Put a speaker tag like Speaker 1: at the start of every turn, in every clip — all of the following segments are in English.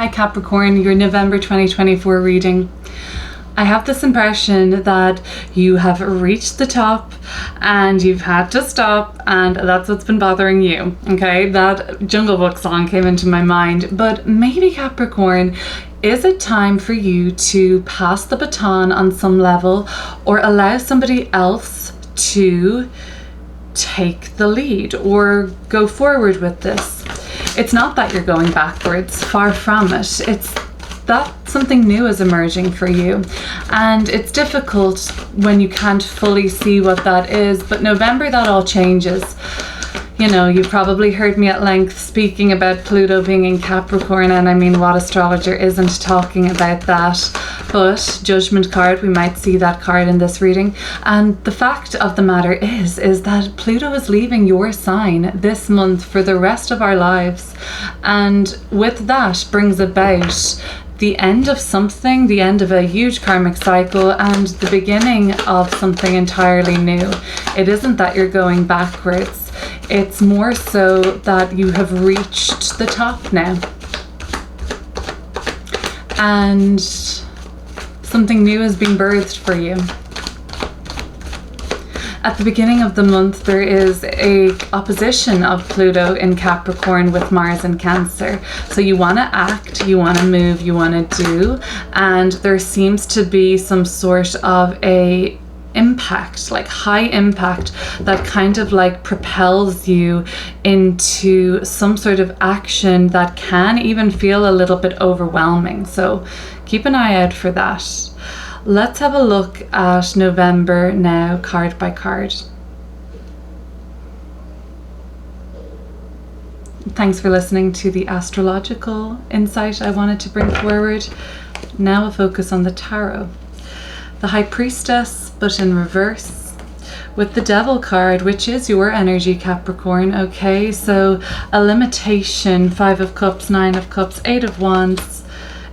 Speaker 1: Hi Capricorn, your November 2024 reading. I have this impression that you have reached the top and you've had to stop, and that's what's been bothering you. Okay, that Jungle Book song came into my mind, but maybe Capricorn, is it time for you to pass the baton on some level or allow somebody else to take the lead or go forward with this? It's not that you're going backwards, far from it. It's that something new is emerging for you, and it's difficult when you can't fully see what that is, but November that all changes. You know, you've probably heard me at length speaking about Pluto being in Capricorn, and I mean, what astrologer isn't talking about that? But Judgment card, we might see that card in this reading. And the fact of the matter is that Pluto is leaving your sign this month for the rest of our lives. And with that brings about the end of something, the end of a huge karmic cycle, and the beginning of something entirely new. It isn't that you're going backwards. It's more so that you have reached the top now. And something new is being birthed for you. At the beginning of the month, there is a opposition of Pluto in Capricorn with Mars in Cancer. So you want to act, you want to move, you want to do, and there seems to be some sort of a impact, like high impact, that kind of like propels you into some sort of action that can even feel a little bit overwhelming. So keep an eye out for that. Let's have a look at November now, card by card. Thanks for listening to the astrological insight I wanted to bring forward. Now a focus on the tarot. The High Priestess, but in reverse, with the Devil card, which is your energy, Capricorn. Okay, so a limitation, 5 of Cups, 9 of Cups, 8 of Wands,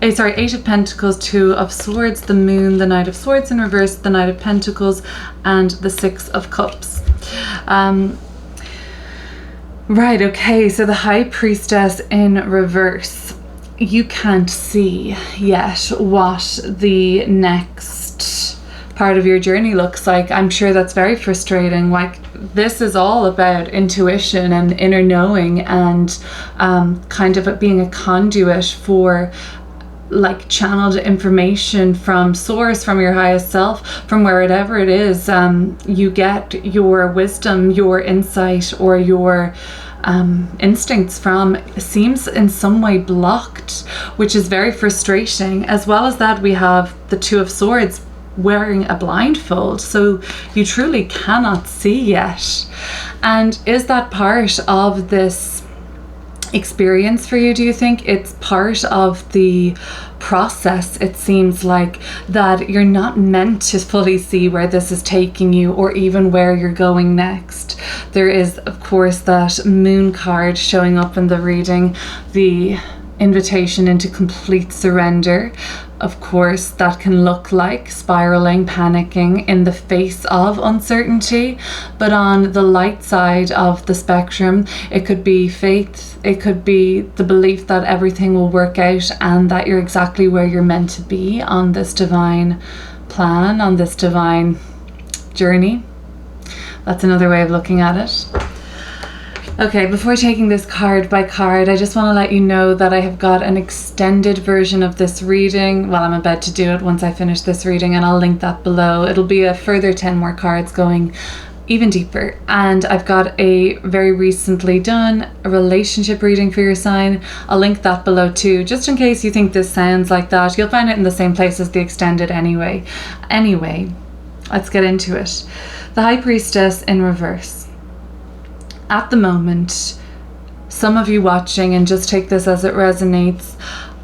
Speaker 1: 8 of Pentacles, 2 of Swords, the Moon, the Knight of Swords in reverse, the Knight of Pentacles, and the 6 of Cups. Right, okay, so the High Priestess in reverse. You can't see yet what the next part of your journey looks like. I'm sure that's very frustrating. Like, this is all about intuition and inner knowing, and kind of it being a conduit for like channeled information from source, from your highest self, from wherever it is you get your wisdom, your insight, or your instincts from, seems in some way blocked, which is very frustrating. As well as that, we have the 2 of Swords wearing a blindfold, so you truly cannot see yet. And is that part of this experience for you? Do you think it's part of the process? It seems like that you're not meant to fully see where this is taking you, or even where you're going next. There is, of course, that Moon card showing up in the reading, the invitation into complete surrender. Of course, that can look like spiraling, panicking in the face of uncertainty, but on the light side of the spectrum, it could be faith, it could be the belief that everything will work out and that you're exactly where you're meant to be on this divine plan, on this divine journey. That's another way of looking at it. Okay, before taking this card by card, I just want to let you know that I have got an extended version of this reading. Well, I'm about to do it once I finish this reading, and I'll link that below. It'll be a further 10 more cards going even deeper. And I've got a very recently done a relationship reading for your sign. I'll link that below too, just in case you think this sounds like that. You'll find it in the same place as the extended anyway. Anyway, let's get into it. The High Priestess in reverse. At the moment, some of you watching, and just take this as it resonates,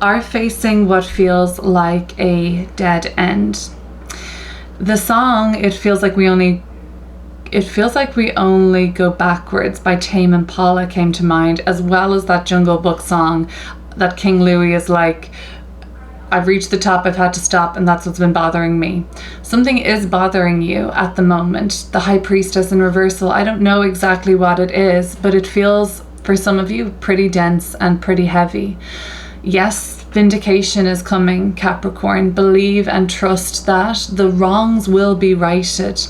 Speaker 1: are facing what feels like a dead end. The song, It Feels Like We Only Go Backwards by Tame Impala came to mind, as well as that Jungle Book song that King Louis is like, I've reached the top, I've had to stop, and that's what's been bothering me. Something is bothering you at the moment. The High Priestess in reversal, I don't know exactly what it is, but it feels, for some of you, pretty dense and pretty heavy. Yes, Vindication is coming, Capricorn. Believe and trust that the wrongs will be righted.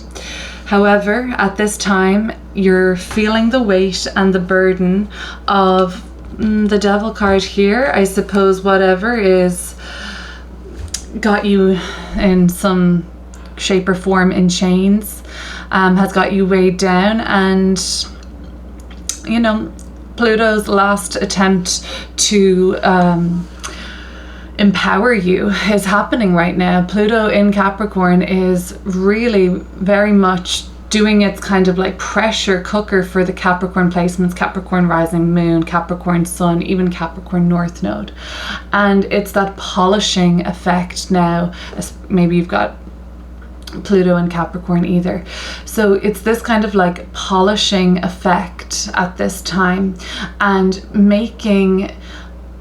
Speaker 1: However, at this time, you're feeling the weight and the burden of the Devil card here. I suppose whatever is got you in some shape or form in chains has got you weighed down, and you know, Pluto's last attempt to empower you is happening right now. Pluto in Capricorn is really very much doing its kind of like pressure cooker for the Capricorn placements, Capricorn rising moon, Capricorn sun, even Capricorn north node. And it's that polishing effect now. Maybe you've got Pluto and Capricorn either. So it's this kind of like polishing effect at this time and making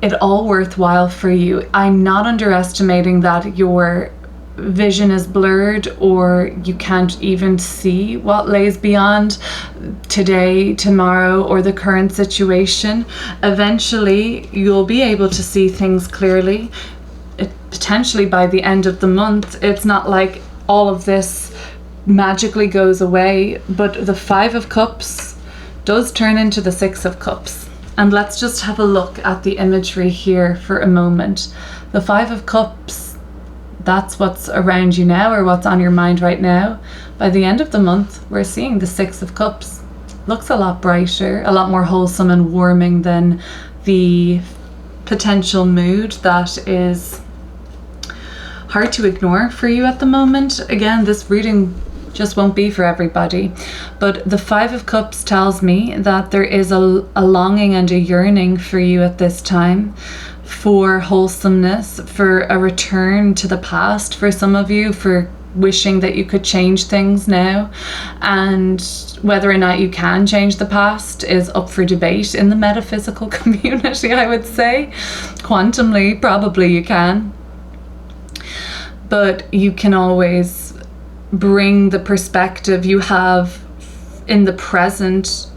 Speaker 1: it all worthwhile for you. I'm not underestimating that your vision is blurred or you can't even see what lays beyond today, tomorrow, or the current situation. Eventually you'll be able to see things clearly. Potentially by the end of the month. It's not like all of this magically goes away, but the Five of Cups does turn into the Six of Cups. And let's just have a look at the imagery here for a moment. The Five of Cups, that's what's around you now, or what's on your mind right now. By the end of the month, we're seeing the Six of Cups. Looks a lot brighter, a lot more wholesome and warming than the potential mood that is hard to ignore for you at the moment. Again, this reading just won't be for everybody, but the Five of Cups tells me that there is a longing and a yearning for you at this time for wholesomeness, for a return to the past for some of you, for wishing that you could change things now, and whether or not you can change the past is up for debate in the metaphysical community, I would say. Quantumly, probably you can. But you can always bring the perspective you have in the present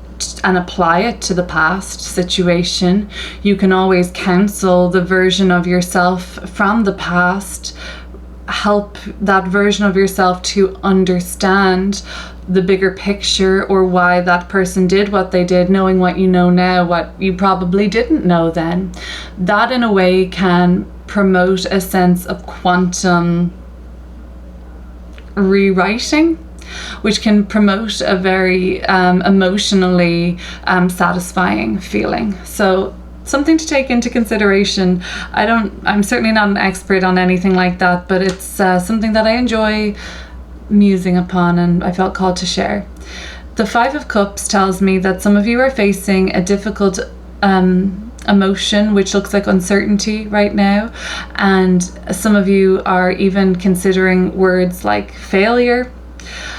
Speaker 1: and apply it to the past situation. You can always counsel the version of yourself from the past, help that version of yourself to understand the bigger picture, or why that person did what they did, knowing what you know now, what you probably didn't know then. That in a way can promote a sense of quantum rewriting, which can promote a very emotionally satisfying feeling. So something to take into consideration. I'm certainly not an expert on anything like that, but it's something that I enjoy musing upon, and I felt called to share. The Five of Cups tells me that some of you are facing a difficult emotion, which looks like uncertainty right now, and some of you are even considering words like failure,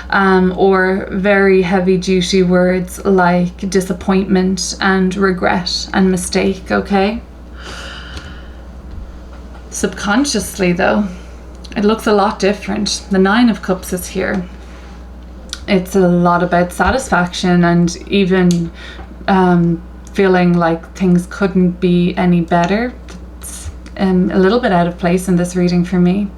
Speaker 1: or very heavy duty words like disappointment and regret and mistake. Okay, subconsciously though, it looks a lot different. The Nine of Cups is here. It's a lot about satisfaction and even feeling like things couldn't be any better. It's a little bit out of place in this reading for me.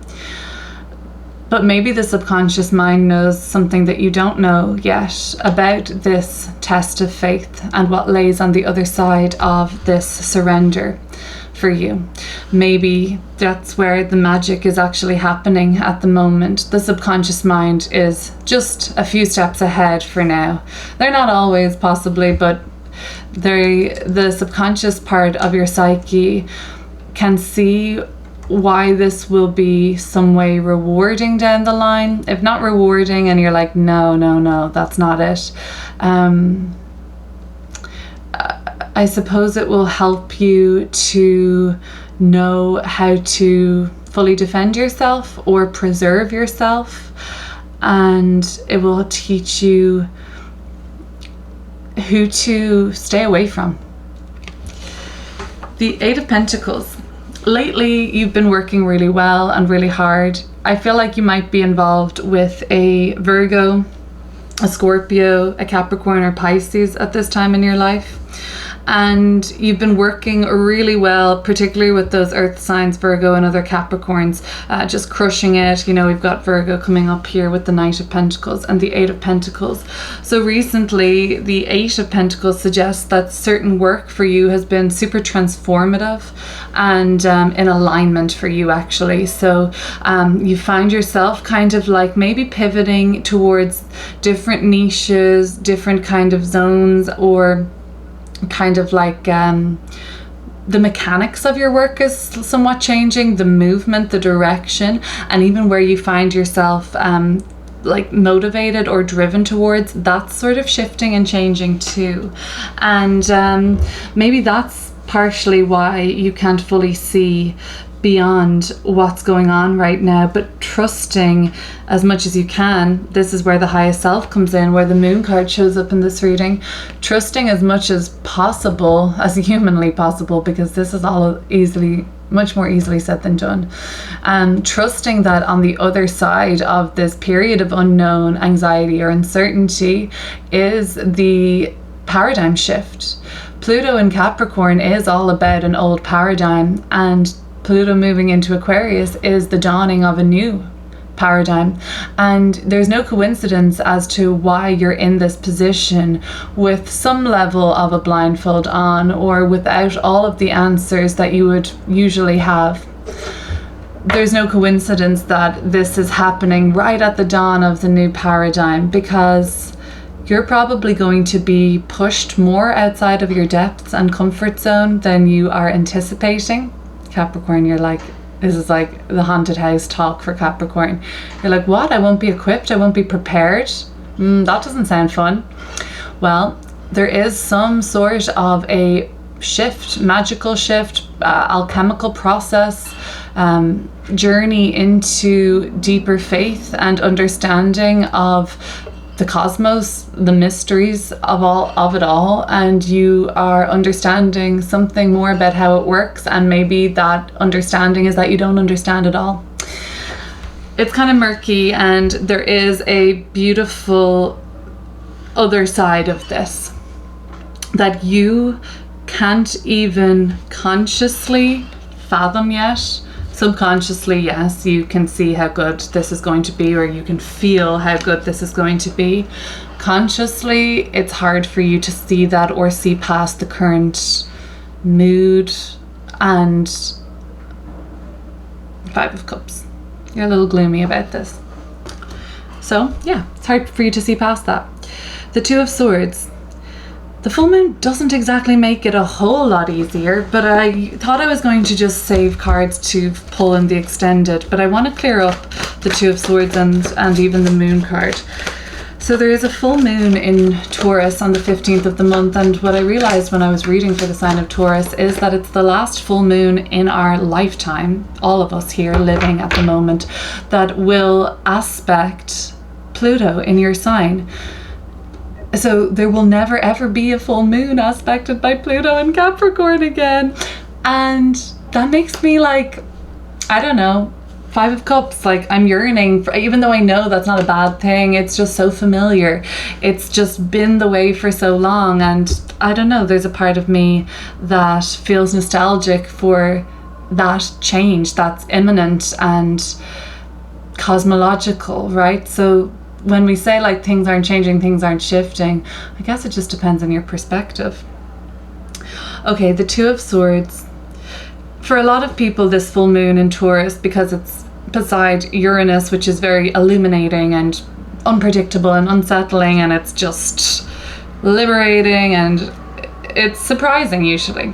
Speaker 1: But maybe the subconscious mind knows something that you don't know yet about this test of faith and what lays on the other side of this surrender for you. Maybe that's where the magic is actually happening at the moment. The subconscious mind is just a few steps ahead for now. They're not always, possibly, but the subconscious part of your psyche can see why this will be some way rewarding down the line. If not rewarding and you're like, no, that's not it. I suppose it will help you to know how to fully defend yourself or preserve yourself, and it will teach you who to stay away from. The Eight of Pentacles. Lately, you've been working really well and really hard. I feel like you might be involved with a Virgo, a Scorpio, a Capricorn, or Pisces at this time in your life. and you've been working really well, particularly with those earth signs, Virgo and other Capricorns, just crushing it. You know, we've got Virgo coming up here with the Knight of Pentacles and the Eight of Pentacles. So recently the Eight of Pentacles suggests that certain work for you has been super transformative and in alignment for you, actually. So you find yourself kind of like maybe pivoting towards different niches, different kind of zones, or kind of like the mechanics of your work is somewhat changing, the movement, the direction, and even where you find yourself like motivated or driven towards, that's sort of shifting and changing too. And maybe that's partially why you can't fully see beyond what's going on right now, but trusting as much as you can. This is where the highest self comes in, where the moon card shows up in this reading. Trusting as much as possible, as humanly possible, because this is all much more easily said than done. Trusting that on the other side of this period of unknown, anxiety or uncertainty is the paradigm shift. Pluto in Capricorn is all about an old paradigm, and Pluto moving into Aquarius is the dawning of a new paradigm. And there's no coincidence as to why you're in this position with some level of a blindfold on, or without all of the answers that you would usually have. There's no coincidence that this is happening right at the dawn of the new paradigm, because you're probably going to be pushed more outside of your depths and comfort zone than you are anticipating. Capricorn, you're like, this is like the haunted house talk for Capricorn. You're like, what? I won't be equipped? I won't be prepared? That doesn't sound fun. Well, there is some sort of a shift, magical shift, alchemical process, journey into deeper faith and understanding of the cosmos, the mysteries of it all, and you are understanding something more about how it works, and maybe that understanding is that you don't understand it all. It's kind of murky, and there is a beautiful other side of this that you can't even consciously fathom yet. Subconsciously, yes, you can see how good this is going to be, or you can feel how good this is going to be. Consciously, it's hard for you to see that or see past the current mood and Five of Cups. You're a little gloomy about this. So, yeah, it's hard for you to see past that. The Two of Swords. The full moon doesn't exactly make it a whole lot easier, but I thought I was going to just save cards to pull in the extended, but I want to clear up the Two of Swords and even the moon card. So there is a full moon in Taurus on the 15th of the month, and what I realized when I was reading for the sign of Taurus is that it's the last full moon in our lifetime, all of us here living at the moment, that will aspect Pluto in your sign. So there will never ever be a full moon aspected by Pluto in Capricorn again. And that makes me like, I don't know, Five of Cups, like I'm yearning for, even though I know that's not a bad thing, it's just so familiar. It's just been the way for so long, and I don't know, there's a part of me that feels nostalgic for that change that's imminent and cosmological, right? So when we say like things aren't changing, things aren't shifting, I guess it just depends on your perspective. Okay, the Two of Swords. For a lot of people, this full moon in Taurus, because it's beside Uranus, which is very illuminating and unpredictable and unsettling, and it's just liberating and it's surprising usually.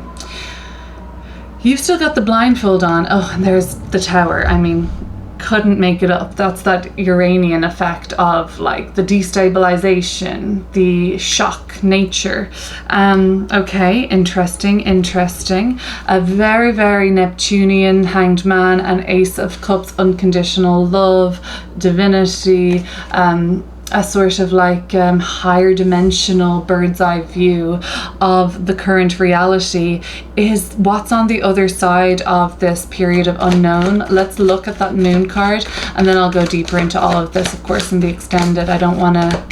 Speaker 1: You've still got the blindfold on. Oh, and there's the Tower. I mean, couldn't make it up. That's that Uranian effect of like the destabilization, the shock nature. Okay, interesting. A very, very Neptunian Hanged Man and Ace of Cups, unconditional love, divinity, a sort of like higher dimensional bird's eye view of the current reality is what's on the other side of this period of unknown. Let's look at that moon card, and then I'll go deeper into all of this, of course, in the extended. I don't want to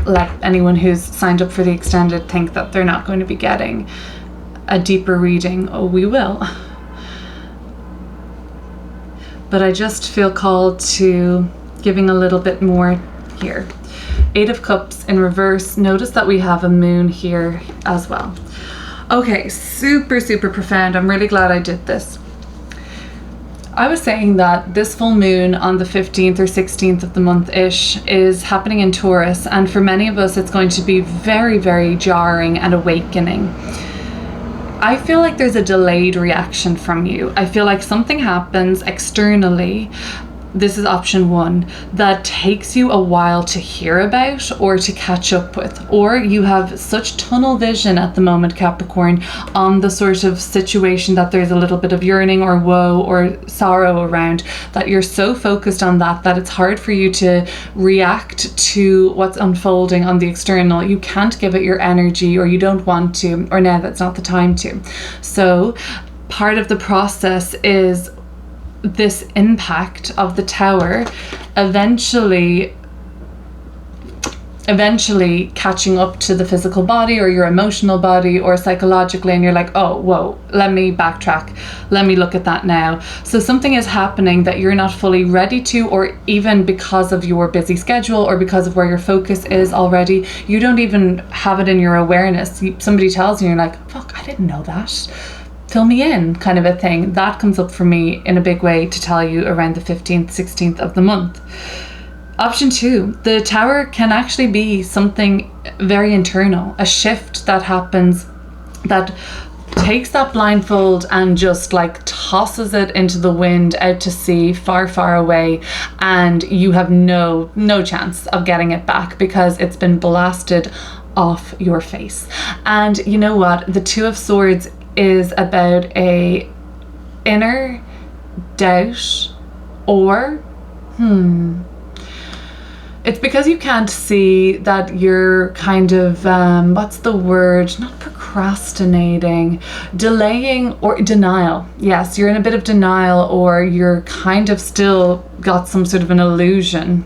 Speaker 1: let anyone who's signed up for the extended think that they're not going to be getting a deeper reading. Oh, we will. But I just feel called to giving a little bit more here. 8 of Cups in reverse. Notice that we have a moon here as well. Okay, super, super profound. I'm really glad I did this. I was saying that this full moon on the 15th or 16th of the month-ish is happening in Taurus, and for many of us it's going to be very, very jarring and awakening. I feel like there's a delayed reaction from you. I feel like something happens externally, this is option 1, that takes you a while to hear about or to catch up with. Or you have such tunnel vision at the moment, Capricorn, on the sort of situation that there's a little bit of yearning or woe or sorrow around, that you're so focused on that it's hard for you to react to what's unfolding on the external. You can't give it your energy, or you don't want to, or now that's not the time to. So part of the process is this impact of the Tower eventually catching up to the physical body or your emotional body or psychologically, and you're like, oh, whoa, let me backtrack, let me look at that now. So something is happening that you're not fully ready to, or even because of your busy schedule or because of where your focus is already, you don't even have it in your awareness. Somebody tells you, you're like, fuck, I didn't know that, fill me in, kind of a thing. That comes up for me in a big way to tell you around the 15th, 16th of the month. Option 2, the Tower can actually be something very internal, a shift that happens that takes that blindfold and just like tosses it into the wind out to sea, far, far away, and you have no chance of getting it back because it's been blasted off your face. And you know what? The 2 of Swords is about a inner doubt, or it's because you can't see that you're kind of what's the word, not procrastinating, delaying, or denial. Yes, you're in a bit of denial, or you're kind of still got some sort of an illusion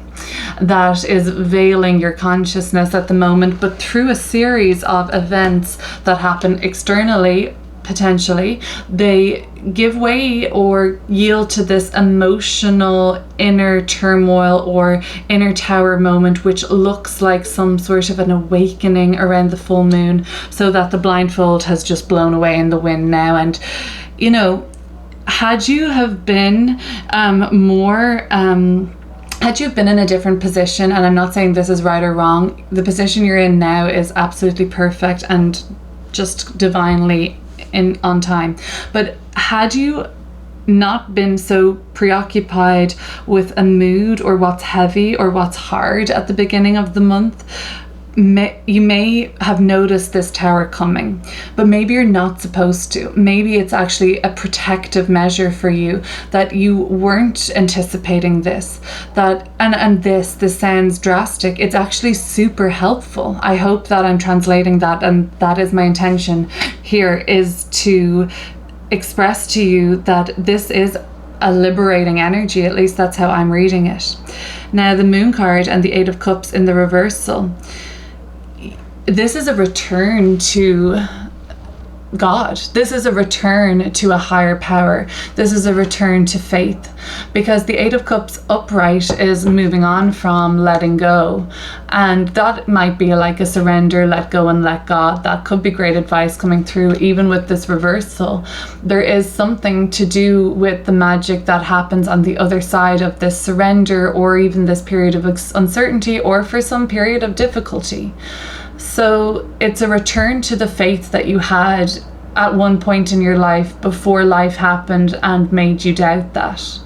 Speaker 1: that is veiling your consciousness at the moment. But through a series of events that happen externally, potentially, they give way or yield to this emotional inner turmoil or inner Tower moment, which looks like some sort of an awakening around the full moon, so that the blindfold has just blown away in the wind now. And you know, had you have been had you been in a different position, and I'm not saying this is right or wrong, the position you're in now is absolutely perfect and just divinely on time, but had you not been so preoccupied with a mood or what's heavy or what's hard at the beginning of the month, you may have noticed this Tower coming, but maybe you're not supposed to. Maybe it's actually a protective measure for you, that you weren't anticipating this, that and this sounds drastic. It's actually super helpful. I hope that I'm translating that, and that is my intention here, is to express to you that this is a liberating energy. At least that's how I'm reading it. Now, the Moon card and the 8 of Cups in the reversal, this is a return to God. This is a return to a higher power. This is a return to faith, because the 8 of Cups upright is moving on from letting go, and that might be like a surrender, let go and let God. That could be great advice coming through even with this reversal. There is something to do with the magic that happens on the other side of this surrender, or even this period of uncertainty, or for some period of difficulty. So it's a return to the faith that you had at one point in your life before life happened and made you doubt that.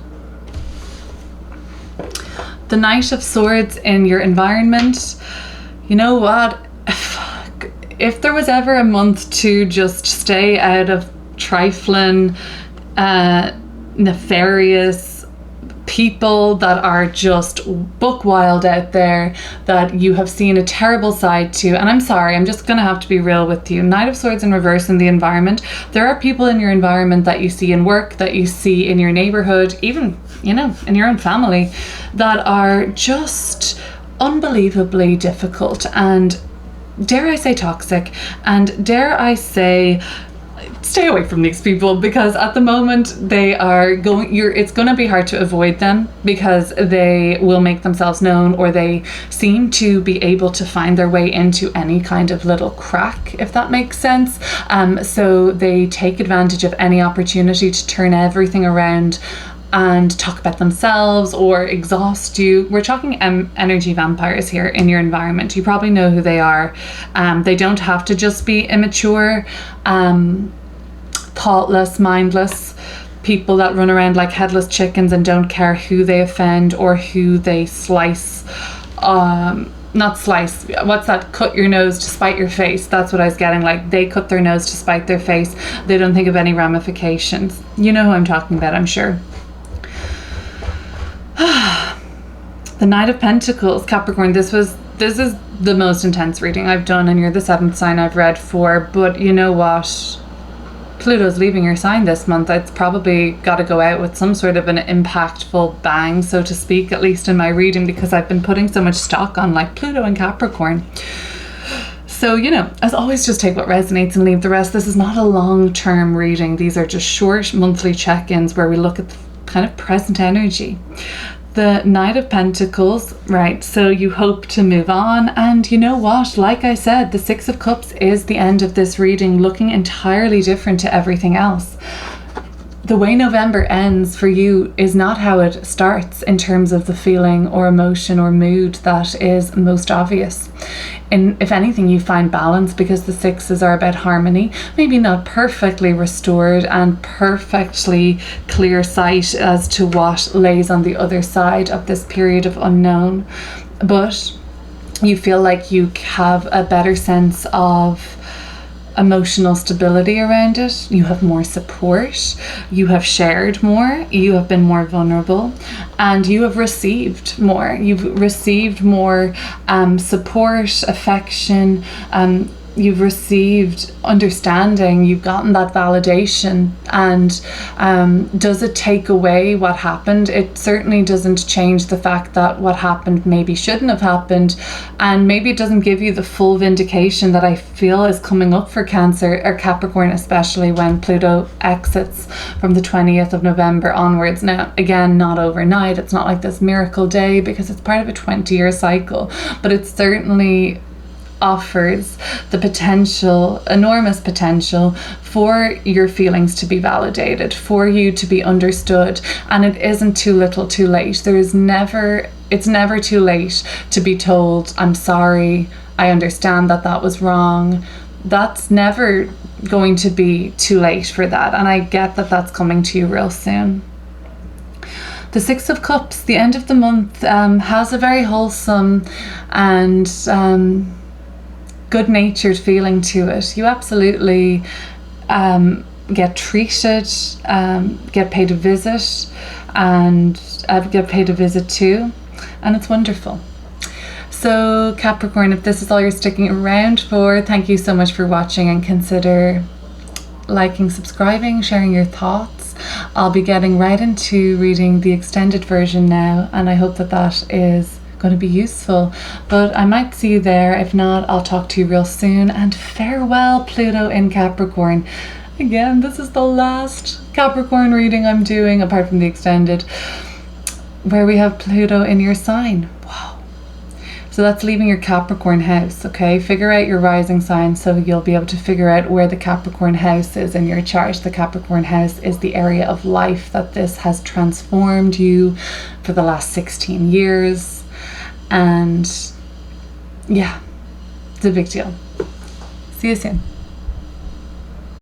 Speaker 1: The Knight of Swords in your environment, you know what? If there was ever a month to just stay out of trifling, nefarious people that are just book wild out there, that you have seen a terrible side to, and I'm sorry, I'm just gonna have to be real with you. Knight of Swords in reverse in the environment. There are people in your environment that you see in work, that you see in your neighborhood, even, you know, in your own family, that are just unbelievably difficult and, dare I say, toxic, and dare I say, stay away from these people, because at the moment they are going, it's going to be hard to avoid them because they will make themselves known, or they seem to be able to find their way into any kind of little crack, if that makes sense. So they take advantage of any opportunity to turn everything around and talk about themselves or exhaust you. We're talking energy vampires here in your environment. You probably know who they are. They don't have to just be immature, thoughtless, mindless people that run around like headless chickens and don't care who they offend or who they slice. Not slice, what's that? Cut your nose to spite your face. That's what I was getting. Like, they cut their nose to spite their face. They don't think of any ramifications. You know who I'm talking about, I'm sure. The Knight of Pentacles, Capricorn. This is the most intense reading I've done, and you're the 7th sign I've read for. But you know what? Pluto's leaving your sign this month. It's probably got to go out with some sort of an impactful bang, so to speak, at least in my reading, because I've been putting so much stock on like Pluto and Capricorn. So, you know, as always, just take what resonates and leave the rest. This is not a long-term reading. These are just short monthly check-ins where we look at the kind of present energy. The Knight of Pentacles, right, so you hope to move on, and you know what, like I said, the 6 of Cups is the end of this reading, looking entirely different to everything else. The way November ends for you is not how it starts in terms of the feeling or emotion or mood that is most obvious. And if anything, you find balance, because the 6s are about harmony, maybe not perfectly restored and perfectly clear sight as to what lays on the other side of this period of unknown, but you feel like you have a better sense of emotional stability around it. You have more support, you have shared more, you have been more vulnerable, and you have received more. You've received more support, affection, you've received understanding, you've gotten that validation. And does it take away what happened? It certainly doesn't change the fact that what happened maybe shouldn't have happened, and maybe it doesn't give you the full vindication that I feel is coming up for Cancer or Capricorn, especially when Pluto exits from the 20th of November onwards. Now, again, not overnight. It's not like this miracle day, because it's part of a 20-year cycle, but it certainly offers the potential, enormous potential, for your feelings to be validated, for you to be understood. And it isn't too little too late. It's never too late to be told, I'm sorry, I understand that was wrong. That's never going to be too late for that, and I get that that's coming to you real soon. The 6 of Cups, the end of the month, has a very wholesome and good-natured feeling to it. You absolutely get treated, get paid a visit, and get paid a visit too, and it's wonderful. So Capricorn, if this is all you're sticking around for, thank you so much for watching, and consider liking, subscribing, sharing your thoughts. I'll be getting right into reading the extended version now, and I hope that is going to be useful, but I might see you there. If not, I'll talk to you real soon, and farewell, Pluto in Capricorn. Again, this is the last Capricorn reading I'm doing, apart from the extended, where we have Pluto in your sign. Wow. So that's leaving your Capricorn house, okay? Figure out your rising sign so you'll be able to figure out where the Capricorn house is in your chart. The Capricorn house is the area of life that this has transformed you for the last 16 years. And yeah, it's a big deal. See you soon.